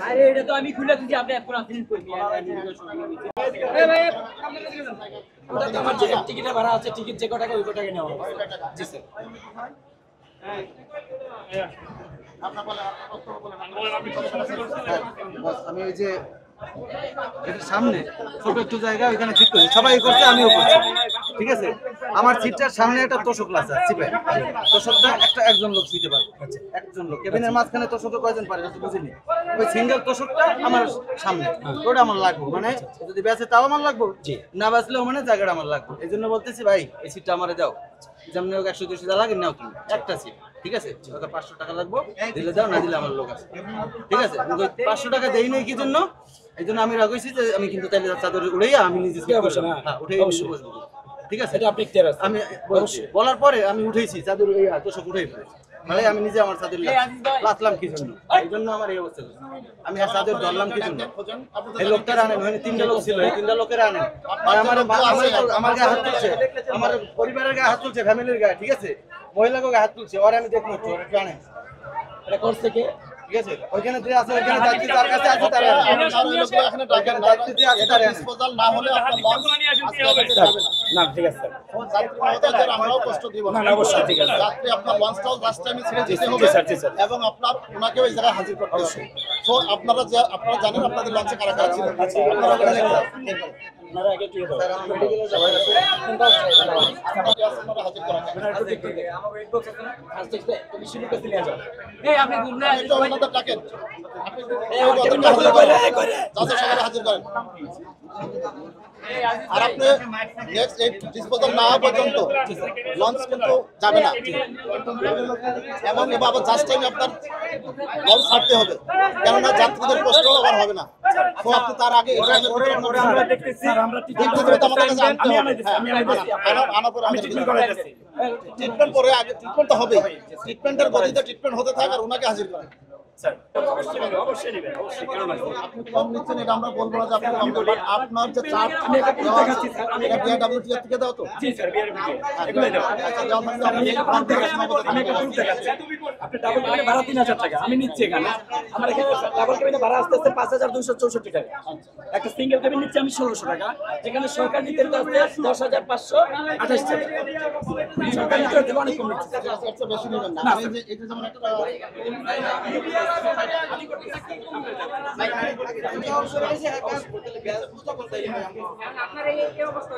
আরে এটা তো আমি খুলে দিছি আপনি এখন আসেন কই আমার যে টিকিটে ভাড়া আছে টিকিট যে কটাকা ওই কটাকা নেওয়া জি স্যার আমি ওই যে সামনে ছোট একটু জায়গা ওইখানে ঠিক করি সবাই করছে আমিও করছি ঠিক আছে আমার সিটটার সামনে একটা তোষক আছে সিপে তোষকটা একজন লোক দিতে পারবে একজন লোক কেবিনের মাঝখানে তোষকে কয়জন পারে বুঝিনি ওই সিঙ্গেল তোষকটা আমার সামনে ওটা আমার লাগবে মানে যদি বেঁচে তাও আমার লাগবে না বেঁচলেও মানে জায়গাটা আমার লাগবে এই জন্য বলতেছি ভাই এই সিটটা আমারে দাও যেমন 100-200 টাকা লাগে নাও তুমি একটা সিট ঠিক আছে ওটা 500 টাকা লাগবে দিলে দাও না দিলে আমার লোক আছে ঠিক আছে 500 টাকা দেই নাই কি জন্য এই জন্য আমি রাখইছি যে আমি কিন্তু তাইলে চাদর উড়াইয়া আমি নিজে বসে না হ্যাঁ উঠেই বসবো ঠিক আছে এটা আপনি ক্লিয়ার আছে আমি বলার পরে আমি উঠেইছি চাদর এই তোষক উঠাই ফেলেছি মানে আমি নিজে আমার চাদর লাতলাম কি জন্য এই জন্য আমার এই অবস্থা আমি আর চাদর ধরলাম কি জন্য এই লোকটার আনেন মানে তিনটা লোক ছিল এই তিনটা লোকের আনেন আর আমার গায়ে হাত তুলছে আমার পরিবারের গায়ে হাত তুলছে ফ্যামিলির গায়ে ঠিক আছে মহিলাকে গায়ে হাত তুলছে আর আমি দেখবো তো জানেন এটা করছে কে ঠিক আছে ওইখানে যে আছে ওইখানে যাচ্ছি তার কাছে আছে তার এখানে টাকার যাচ্ছি যে আছে তার ডিসপোজাল না হলে আপনার লঞ্চ না ঠিক আছে স্যার আমরাও কষ্ট দিব না অবশ্যই ঠিক আছে যাতে আপনার লঞ্চটাও লাস্ট টাইমে ছেড়ে দিতে হবে এবং আপনার ওনাকে ওই জায়গায় হাজির করতে হবে সো আপনারা জানেন আপনাদের লঞ্চে কারা কারা ছিল আপনারা ওখানে আপনারা আগে কি স্যার আমরা মেডিকেলে যাই আপনারা হাজির করা আমার ওয়েট বক্স আছে ফার্স্ট দেখবে তুমি শুরু করতে নিয়ে যাও এই আপনি গুন্ডা তো ওনাদের ডাকেন আপনি হাজির করেন যাতে সবাই হাজির করেন আর আপনি নেক্সট এই ডিসপোজাল না হওয়া পর্যন্ত লঞ্চ কিন্তু যাবে না এবং এবার জাস্ট টাইমে আপনার লঞ্চ ছাড়তে হবে কেননা যাত্রীদের প্রশ্ন আবার হবে না তো আপনি তার আগে আমরা দেখতেছি আমরা আমাদের কাছে আনতে হবে আনার পরে আমি ট্রিটমেন্ট পরে আগে ট্রিটমেন্ট তো হবে ট্রিটমেন্টের গতিতে ট্রিটমেন্ট হতে থাকে আর ওনাকে হাজির করেন আপনি কম নিচ্ছেন এটা আমরা বলবো না যে আপনি কম দেবেন আপনার যে চার্জ আমি এটা দেখাচ্ছি স্যার আমি এটা বিআরডব্লিউটি থেকে দাও তো জি স্যার বিআরডব্লিউটি এগুলাই দাও আচ্ছা যেমন আমি এটা ফোন দেখাচ্ছি আমি একটা প্রুফ দেখাচ্ছি আপনি ডাবল কেবিনে ভাড়া 3000 টাকা আমি নিচ্ছি এখানে আমার এখানে ডাবল কেবিনে ভাড়া আসছে 5264 টাকা একটা সিঙ্গেল কেবিন নিচ্ছি আমি 1600 টাকা এখানে সরকার নিতে আসছে 10528 টাকা সরকার নিতে অনেক কম নিচ্ছে আচ্ছা বেশি নেবেন না আমি যে এটা যেমন একটা আপনার এই অবস্থা